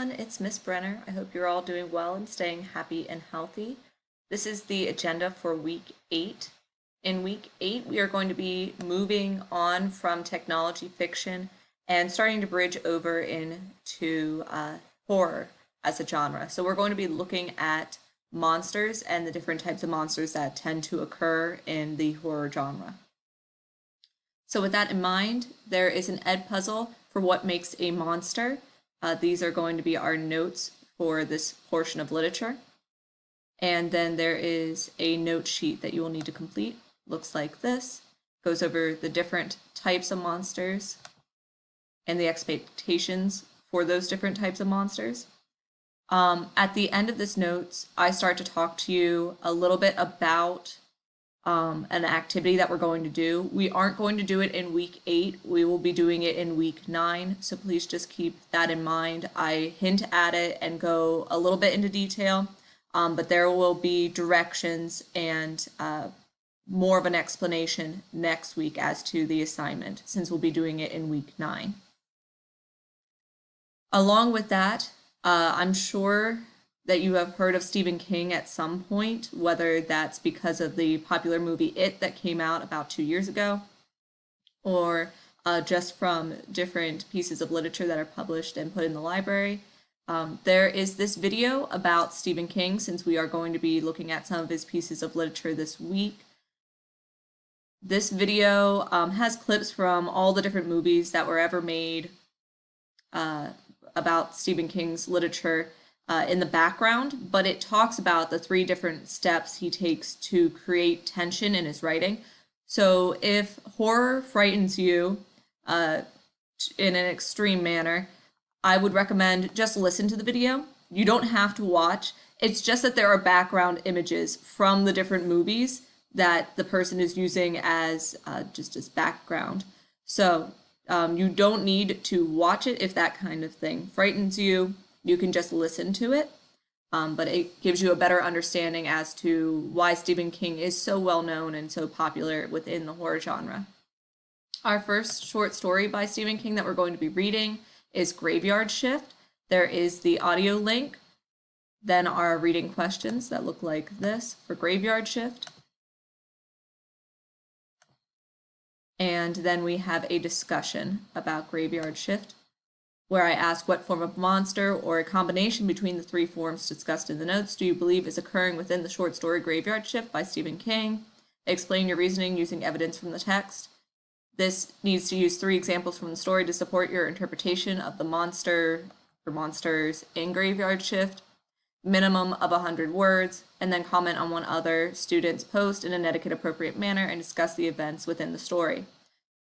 everyone, it's Miss Brenner. I hope you're all doing well and staying happy and healthy. This is the agenda for week 8. In week 8, we are going to be moving on from technology fiction and starting to bridge over into horror as a genre. So we're going to be looking at monsters and the different types of monsters that tend to occur in the horror genre. So with that in mind, there is an ed puzzle for what makes a monster. These are going to be our notes for this portion of literature. And then there is a note sheet that you will need to complete. Looks like this. Goes over the different types of monsters and the expectations for those different types of monsters. At the end of this notes, I start to talk to you a little bit about an activity that we're going to do. We aren't going to do it in week 8. We will be doing it in week 9. So please just keep that in mind. I hint at it and go a little bit into detail, but there will be directions and more of an explanation next week as to the assignment, since we'll be doing it in week 9. Along with that, I'm sure that you have heard of Stephen King at some point, whether that's because of the popular movie It that came out about 2 years ago, or just from different pieces of literature that are published and put in the library. There is this video about Stephen King, since we are going to be looking at some of his pieces of literature this week. This video has clips from all the different movies that were ever made about Stephen King's literature in the background, but it talks about the 3 different steps he takes to create tension in his writing. So if horror frightens you in an extreme manner, I would recommend just listen to the video. You don't have to watch. It's just that there are background images from the different movies that the person is using as just as background. So you don't need to watch it if that kind of thing frightens you. You can just listen to it, but it gives you a better understanding as to why Stephen King is so well known and so popular within the horror genre. Our first short story by Stephen King that we're going to be reading is Graveyard Shift. There is the audio link, then our reading questions that look like this for Graveyard Shift. And then we have a discussion about Graveyard Shift, where I ask what form of monster or a combination between the 3 forms discussed in the notes do you believe is occurring within the short story Graveyard Shift by Stephen King. Explain your reasoning using evidence from the text. This needs to use 3 examples from the story to support your interpretation of the monster or monsters in Graveyard Shift. Minimum of 100 words, and then comment on one other student's post in an etiquette appropriate manner and discuss the events within the story.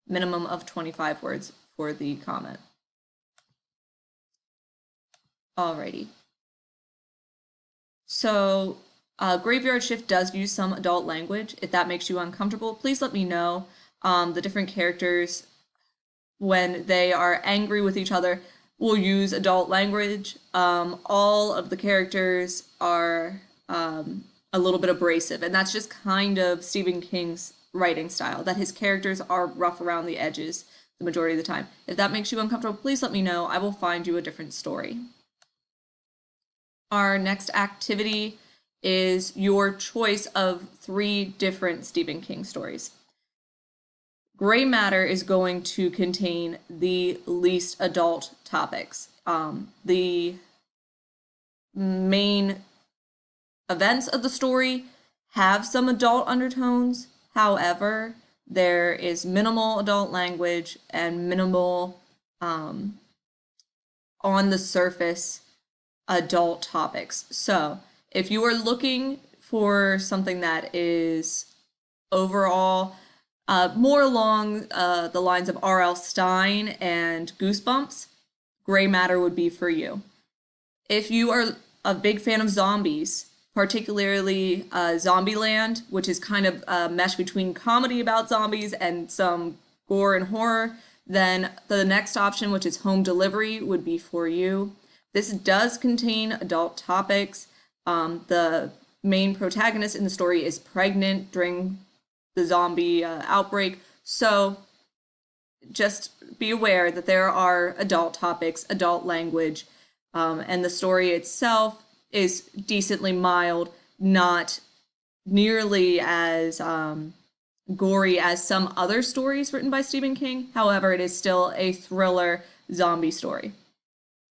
Minimum of 25 words for the comment. Alrighty. So Graveyard Shift does use some adult language. If that makes you uncomfortable, please let me know. The different characters, when they are angry with each other, will use adult language. All of the characters are a little bit abrasive, and that's just kind of Stephen King's writing style, that his characters are rough around the edges the majority of the time. If that makes you uncomfortable, please let me know. I will find you a different story. Our next activity is your choice of 3 different Stephen King stories. Gray matter is going to contain the least adult topics. The main events of the story have some adult undertones. However, there is minimal adult language and minimal on the surface adult topics. So if you are looking for something that is overall more along the lines of R.L. Stine and Goosebumps, Gray Matter would be for you. If you are a big fan of zombies, particularly Zombieland, which is kind of a mesh between comedy about zombies and some gore and horror, then the next option, which is Home Delivery, would be for you. This does contain adult topics. The main protagonist in the story is pregnant during the zombie outbreak, so just be aware that there are adult topics, adult language. And the story itself is decently mild, not nearly as gory as some other stories written by Stephen King. However, it is still a thriller zombie story.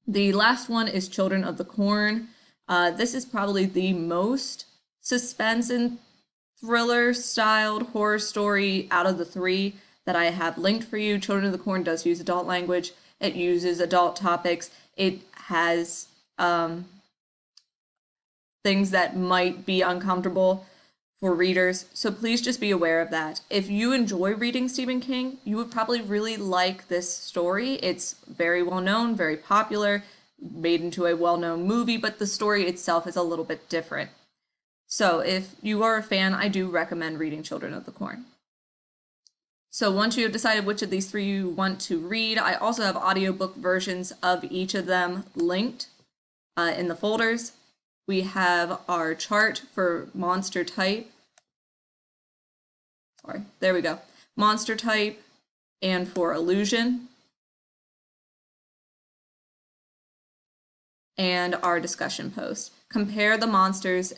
The last one is Children of the Corn. This is probably the most suspense and thriller styled horror story out of the three that I have linked for you. Children of the Corn does use adult language. It uses adult topics. It has things that might be uncomfortable for readers, so please just be aware of that. If you enjoy reading Stephen King, you would probably really like this story. It's very well known, very popular, made into a well-known movie, but the story itself is a little bit different. So if you are a fan, I do recommend reading Children of the Corn. So once you have decided which of these three you want to read, I also have audiobook versions of each of them linked in the folders. We have our chart for monster type. Sorry, there we go. Monster type and for illusion. And our discussion post. Compare the monsters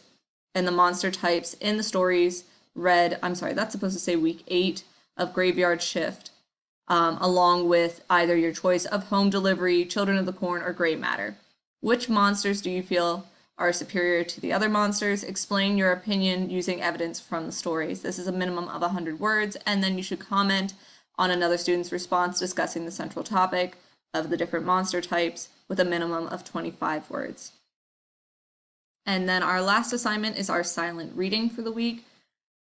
and the monster types in the stories read, I'm sorry, that's supposed to say week 8 of Graveyard Shift, along with either your choice of Home Delivery, Children of the Corn, or Gray Matter. Which monsters do you feel are superior to the other monsters? Explain your opinion using evidence from the stories. This is a minimum of 100 words, and then you should comment on another student's response discussing the central topic of the different monster types with a minimum of 25 words. And then our last assignment is our silent reading for the week.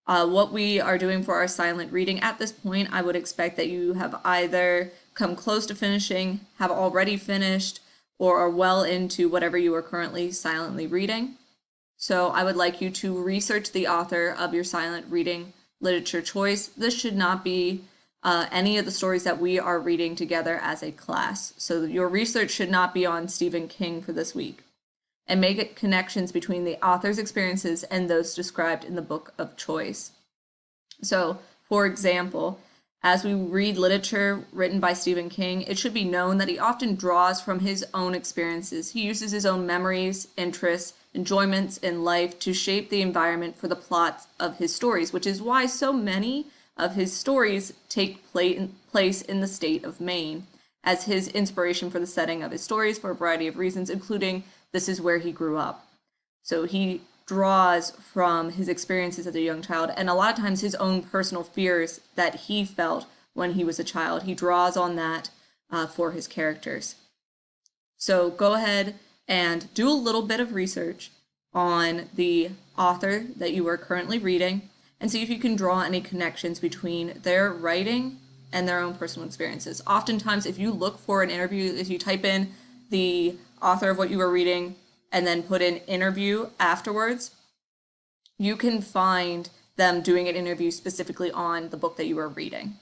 What we are doing for our silent reading at this point, I would expect that you have either come close to finishing, have already finished, or are well into whatever you are currently silently reading. So I would like you to research the author of your silent reading literature choice. This should not be any of the stories that we are reading together as a class. So your research should not be on Stephen King for this week. And make connections between the author's experiences and those described in the book of choice. So, for example, as we read literature written by Stephen King, it should be known that he often draws from his own experiences. He uses his own memories, interests, enjoyments in life to shape the environment for the plots of his stories, which is why so many of his stories take place in the state of Maine as his inspiration for the setting of his stories for a variety of reasons, including this is where he grew up. So he draws from his experiences as a young child and a lot of times his own personal fears that he felt when he was a child. He draws on that for his characters. So go ahead and do a little bit of research on the author that you are currently reading and see if you can draw any connections between their writing and their own personal experiences. Oftentimes, if you look for an interview, if you type in the author of what you were reading and then put in interview afterwards, you can find them doing an interview specifically on the book that you are reading.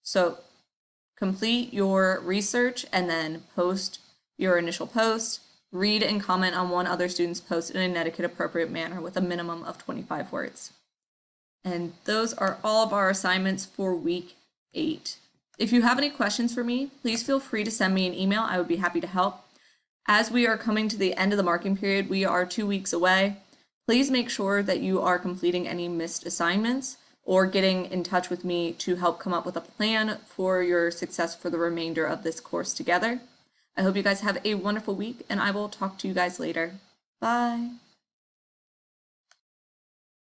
So complete your research and then post your initial post. Read and comment on one other student's post in an etiquette appropriate manner with a minimum of 25 words. And those are all of our assignments for week 8. If you have any questions for me, please feel free to send me an email. I would be happy to help. As we are coming to the end of the marking period, we are 2 weeks away. Please make sure that you are completing any missed assignments or getting in touch with me to help come up with a plan for your success for the remainder of this course together. I hope you guys have a wonderful week, and I will talk to you guys later. Bye.